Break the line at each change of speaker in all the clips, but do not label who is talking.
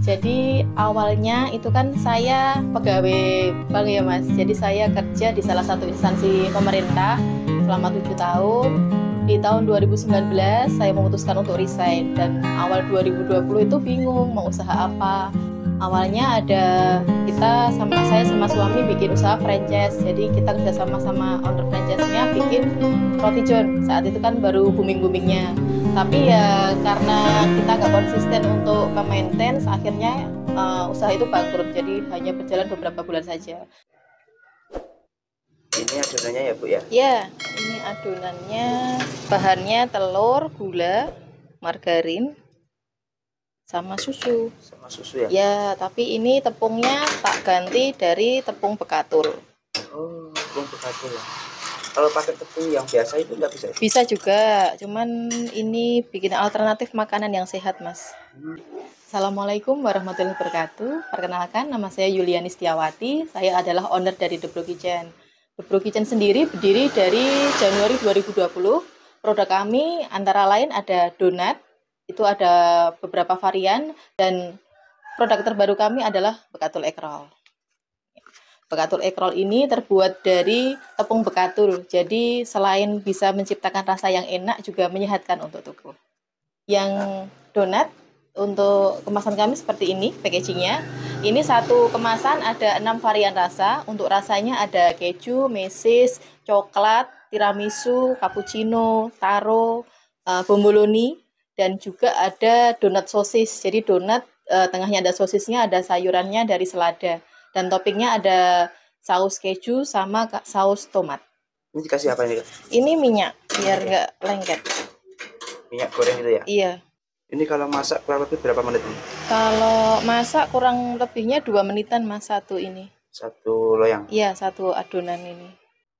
Jadi awalnya itu kan saya pegawai bank ya Mas. Jadi saya kerja di salah satu instansi pemerintah selama 7 tahun. Di tahun 2019 saya memutuskan untuk resign dan awal 2020 itu bingung mau usaha apa. Awalnya ada saya sama suami bikin usaha franchise. Jadi kita kerja sama owner franchise-nya bikin roti john. Saat itu kan baru booming-boomingnya. Tapi ya karena kita nggak konsisten untuk maintenance, akhirnya usaha itu bangkrut. Jadi hanya berjalan beberapa bulan saja.
Ini adonannya ya Bu ya?
Ya, ini adonannya, bahannya telur, gula, margarin, sama susu.
Sama susu ya?
Ya, tapi ini tepungnya tak ganti dari tepung bekatul.
Oh, tepung bekatul ya. Kalau pakai tepung yang biasa itu nggak bisa?
Bisa juga, cuman ini bikin alternatif makanan yang sehat, Mas. Assalamualaikum warahmatullahi wabarakatuh. Perkenalkan, nama saya Yuliani Setiawati. Saya adalah owner dari The Bro Kitchen. The Bro Kitchen sendiri berdiri dari Januari 2020. Produk kami antara lain ada donat, itu ada beberapa varian, dan produk terbaru kami adalah bekatul egg roll. Bekatul egg roll ini terbuat dari tepung bekatul, jadi selain bisa menciptakan rasa yang enak, juga menyehatkan untuk tubuh. Yang donat, untuk kemasan kami seperti ini packagingnya. Ini satu kemasan ada 6 varian rasa. Untuk rasanya ada keju, mesis, coklat, tiramisu, cappuccino, taro, bomboloni, dan juga ada donat sosis. Jadi donat tengahnya ada sosisnya, ada sayurannya dari selada, dan toppingnya ada saus keju sama saus tomat.
Ini dikasih apa ini?
Ini minyak biar nggak lengket.
Minyak goreng itu ya?
Iya.
Ini kalau masak kurang lebih berapa menit ini?
Kalau masak kurang lebihnya 2 menitan Mas, satu ini.
Satu loyang?
Iya, satu adonan ini.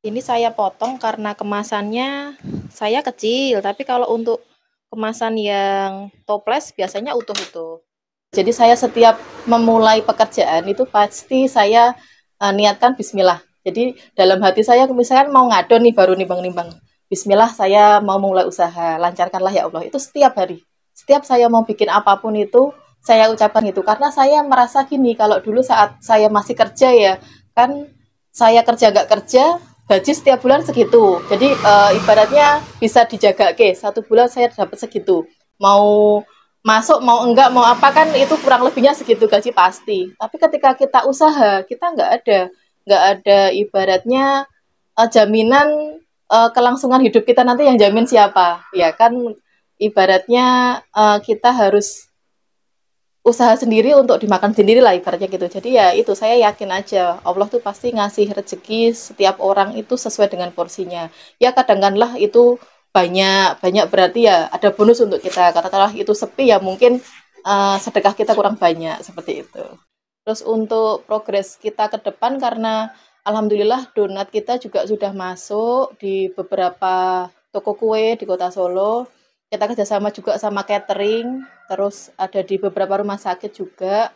Ini saya potong karena kemasannya saya kecil, tapi kalau untuk kemasan yang toples biasanya utuh-utuh. Jadi saya setiap memulai pekerjaan itu pasti saya niatkan bismillah. Jadi dalam hati saya misalkan mau ngadon nih, baru nimbang-nimbang. Bismillah, saya mau mulai usaha, lancarkanlah ya Allah. Itu setiap hari. Setiap saya mau bikin apapun itu, saya ucapkan itu. Karena saya merasa gini, kalau dulu saat saya masih kerja ya, kan saya kerja nggak kerja, gaji setiap bulan segitu. Jadi ibaratnya bisa dijaga, oke, 1 bulan saya dapat segitu. Mau masuk, mau enggak, mau apa, kan itu kurang lebihnya segitu gaji pasti. Tapi ketika kita usaha, kita nggak ada ibaratnya jaminan kelangsungan hidup kita nanti, yang jamin siapa? Ya kan, ibaratnya kita harus usaha sendiri untuk dimakan sendiri lah ibaratnya gitu. Jadi ya itu, saya yakin aja Allah tuh pasti ngasih rezeki setiap orang itu sesuai dengan porsinya. Ya kadang-kadang itu banyak berarti ya ada bonus untuk kita. Katakanlah itu sepi, ya mungkin sedekah kita kurang banyak, seperti itu. Terus untuk progres kita ke depan, karena alhamdulillah donat kita juga sudah masuk di beberapa toko kue di Kota Solo. Kita kerjasama juga sama catering, terus ada di beberapa rumah sakit juga.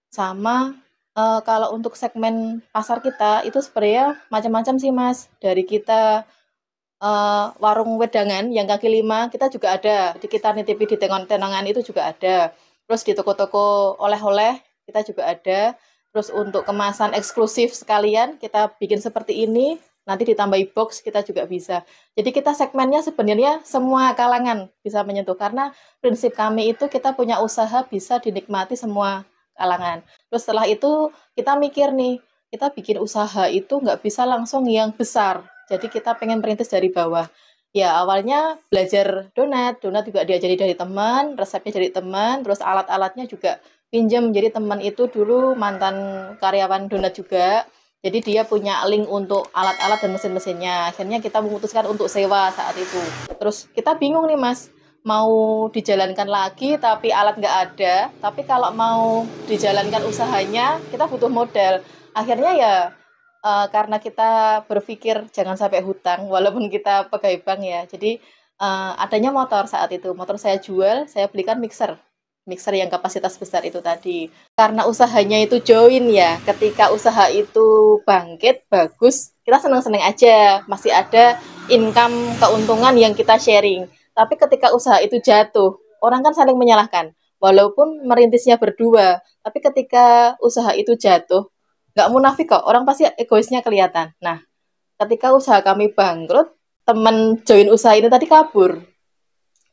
Sama kalau untuk segmen pasar kita itu sebenarnya macam-macam sih Mas. Dari kita warung wedangan yang kaki lima kita juga ada. Di kita nitipi di tenangan itu juga ada. Terus di toko-toko oleh-oleh kita juga ada. Terus untuk kemasan eksklusif sekalian kita bikin seperti ini. Nanti ditambahi box kita juga bisa. Jadi kita segmennya sebenarnya semua kalangan bisa menyentuh. Karena prinsip kami itu kita punya usaha bisa dinikmati semua kalangan. Terus setelah itu kita mikir nih, kita bikin usaha itu nggak bisa langsung yang besar. Jadi kita pengen merintis dari bawah. Ya awalnya belajar donat juga diajari dari teman, resepnya dari teman, terus alat-alatnya juga pinjam. Jadi teman itu dulu mantan karyawan donat juga. Jadi dia punya link untuk alat-alat dan mesin-mesinnya. Akhirnya kita memutuskan untuk sewa saat itu. Terus kita bingung nih Mas, mau dijalankan lagi tapi alat nggak ada. Tapi kalau mau dijalankan usahanya, kita butuh modal. Akhirnya ya karena kita berpikir jangan sampai hutang, walaupun kita pegawai bank ya. Jadi adanya motor saat itu. Motor saya jual, saya belikan mixer yang kapasitas besar itu tadi. Karena usahanya itu join ya, ketika usaha itu bangkit, bagus, kita senang-senang aja, masih ada income, keuntungan yang kita sharing. Tapi ketika usaha itu jatuh, orang kan saling menyalahkan. walaupun merintisnya berdua, tapi ketika usaha itu jatuh, nggak munafik kok, orang pasti egoisnya kelihatan. Nah, ketika usaha kami bangkrut, teman join usaha ini tadi kabur.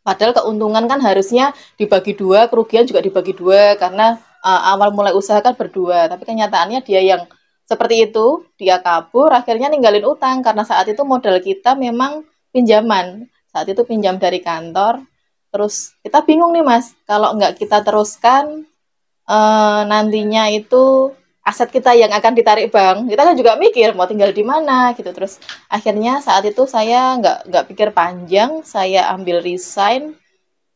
Padahal keuntungan kan harusnya dibagi dua, kerugian juga dibagi dua, karena awal mulai usaha kan berdua. Tapi kenyataannya dia yang seperti itu, dia kabur, akhirnya ninggalin utang, karena saat itu modal kita memang pinjaman. Saat itu pinjam dari kantor, terus kita bingung nih Mas, kalau nggak kita teruskan, nantinya itu aset kita yang akan ditarik bank, kita kan juga mikir mau tinggal di mana gitu. Terus akhirnya saat itu saya nggak pikir panjang, saya ambil resign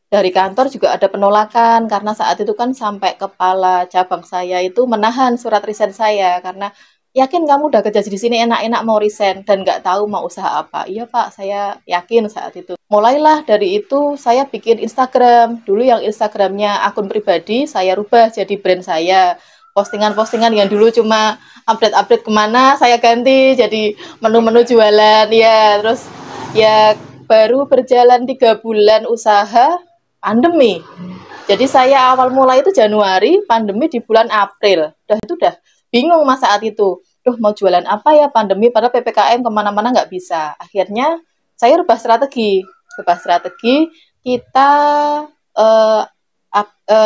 dari kantor. Juga ada penolakan karena saat itu kan sampai kepala cabang saya itu menahan surat resign saya karena yakin kamu udah kerja di sini enak-enak mau resign dan nggak tahu mau usaha apa. Iya Pak, saya yakin saat itu. Mulailah dari itu saya bikin Instagram. Dulu yang Instagramnya akun pribadi saya rubah jadi brand saya. Postingan-postingan yang dulu cuma update-update kemana saya ganti jadi menu-menu jualan ya. Terus ya baru berjalan 3 bulan usaha pandemi. Jadi saya awal mulai itu Januari, pandemi di bulan April. Udah bingung mas saat itu. Duh mau jualan apa ya pandemi, padahal PPKM kemana-mana nggak bisa. Akhirnya saya rubah strategi. Kita eh,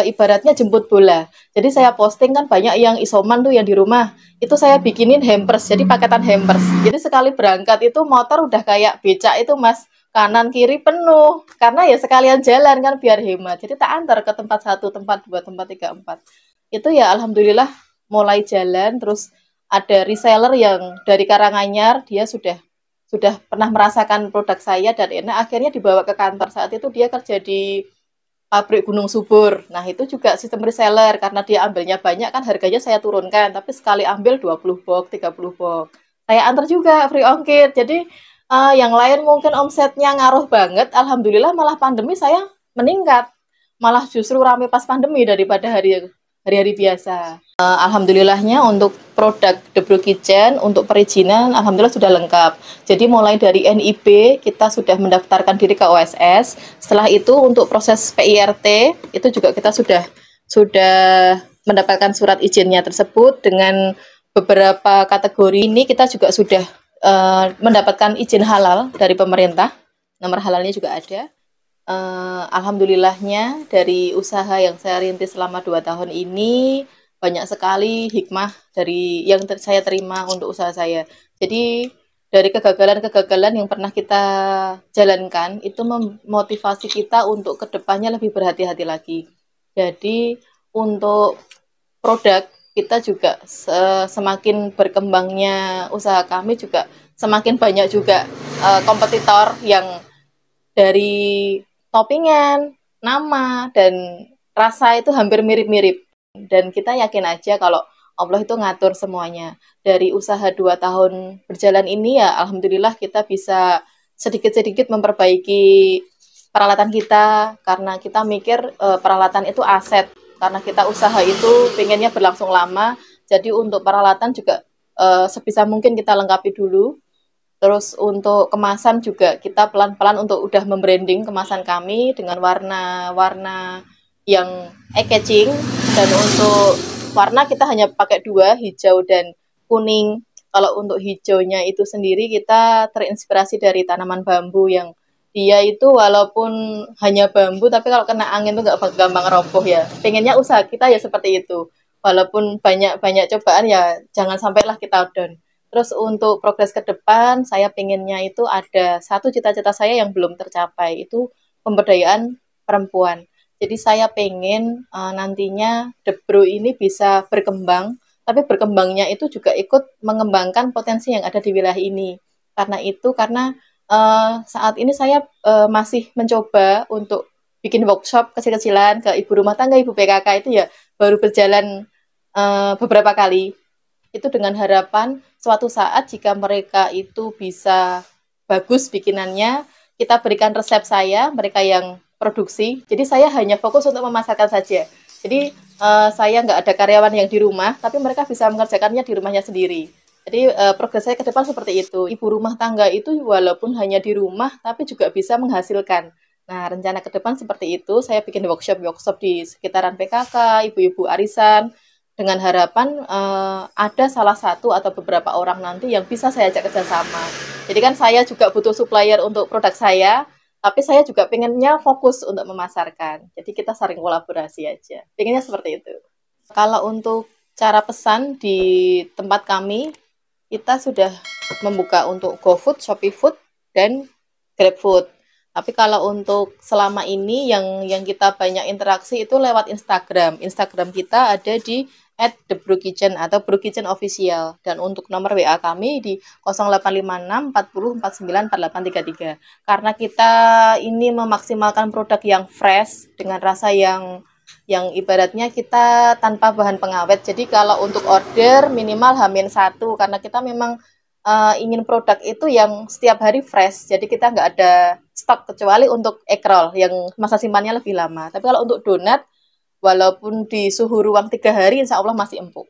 ibaratnya jemput bola. Jadi saya posting kan banyak yang isoman tuh yang di rumah. Itu saya bikinin hampers, jadi paketan hampers. Jadi sekali berangkat itu motor udah kayak becak itu mas, kanan kiri penuh. Karena ya sekalian jalan kan biar hemat. Jadi tak antar ke tempat 1, tempat 2, tempat 3, 4. Itu ya alhamdulillah mulai jalan. Terus ada reseller yang dari Karanganyar, dia sudah pernah merasakan produk saya dan enak, akhirnya dibawa ke kantor. Saat itu dia kerja di pabrik Gunung Subur. Nah, itu juga sistem reseller karena dia ambilnya banyak kan harganya saya turunkan, tapi sekali ambil 20 box, 30 box. Saya antar juga free ongkir. Jadi yang lain mungkin omsetnya ngaruh banget, alhamdulillah malah pandemi saya meningkat. Malah justru rame pas pandemi daripada hari-hari biasa. Alhamdulillahnya untuk produk The Brew Kitchen untuk perizinan alhamdulillah sudah lengkap. Jadi mulai dari NIB kita sudah mendaftarkan diri ke OSS. Setelah itu untuk proses PIRT itu juga kita sudah mendapatkan surat izinnya tersebut. Dengan beberapa kategori ini kita juga sudah mendapatkan izin halal dari pemerintah. Nomor halalnya juga ada. Alhamdulillahnya dari usaha yang saya rintis selama 2 tahun ini banyak sekali hikmah dari yang saya terima untuk usaha saya. Jadi dari kegagalan-kegagalan yang pernah kita jalankan itu memotivasi kita untuk kedepannya lebih berhati-hati lagi. Jadi untuk produk kita juga semakin berkembangnya usaha kami juga semakin banyak juga kompetitor yang dari toppingan, nama, dan rasa itu hampir mirip-mirip. Dan kita yakin aja kalau Allah itu ngatur semuanya. Dari usaha 2 tahun berjalan ini ya alhamdulillah kita bisa sedikit-sedikit memperbaiki peralatan kita. Karena kita mikir peralatan itu aset. Karena kita usaha itu pengennya berlangsung lama. Jadi untuk peralatan juga sebisa mungkin kita lengkapi dulu. Terus untuk kemasan juga kita pelan-pelan untuk udah membranding kemasan kami dengan warna-warna yang eye-catching. Dan untuk warna kita hanya pakai 2, hijau dan kuning. Kalau untuk hijaunya itu sendiri kita terinspirasi dari tanaman bambu yang dia itu walaupun hanya bambu tapi kalau kena angin tuh nggak gampang roboh ya. Pengennya usaha kita ya seperti itu. Walaupun banyak cobaan ya jangan sampailah kita down. Terus untuk progres ke depan, saya pengennya itu ada satu cita-cita saya yang belum tercapai, itu pemberdayaan perempuan. Jadi saya pengen nantinya The Brew ini bisa berkembang, tapi berkembangnya itu juga ikut mengembangkan potensi yang ada di wilayah ini. Karena saat ini saya masih mencoba untuk bikin workshop kecil-kecilan ke ibu rumah tangga, ibu PKK itu ya baru berjalan beberapa kali. Itu dengan harapan suatu saat jika mereka itu bisa bagus bikinannya, kita berikan resep saya, mereka yang produksi. Jadi saya hanya fokus untuk memasarkan saja. Jadi saya nggak ada karyawan yang di rumah, tapi mereka bisa mengerjakannya di rumahnya sendiri. Jadi progres saya ke depan seperti itu. Ibu rumah tangga itu walaupun hanya di rumah, tapi juga bisa menghasilkan. Nah, rencana ke depan seperti itu, saya bikin workshop-workshop di sekitaran PKK, ibu-ibu arisan, dengan harapan ada salah satu atau beberapa orang nanti yang bisa saya ajak kerjasama. Jadi kan saya juga butuh supplier untuk produk saya, tapi saya juga pengennya fokus untuk memasarkan. Jadi kita saling kolaborasi aja. Pengennya seperti itu. Kalau untuk cara pesan di tempat kami, kita sudah membuka untuk GoFood, ShopeeFood, dan GrabFood. Tapi kalau untuk selama ini yang kita banyak interaksi itu lewat Instagram. Instagram kita ada di @thebrewkitchen atau brewkitchen official. Dan untuk nomor WA kami di 0856 40 49 4833. Karena kita ini memaksimalkan produk yang fresh dengan rasa yang ibaratnya kita tanpa bahan pengawet. Jadi kalau untuk order minimal H-1 karena kita memang ingin produk itu yang setiap hari fresh. Jadi kita nggak ada stok kecuali untuk egg roll yang masa simpannya lebih lama. Tapi kalau untuk donat, walaupun di suhu ruang 3 hari, insya Allah masih empuk.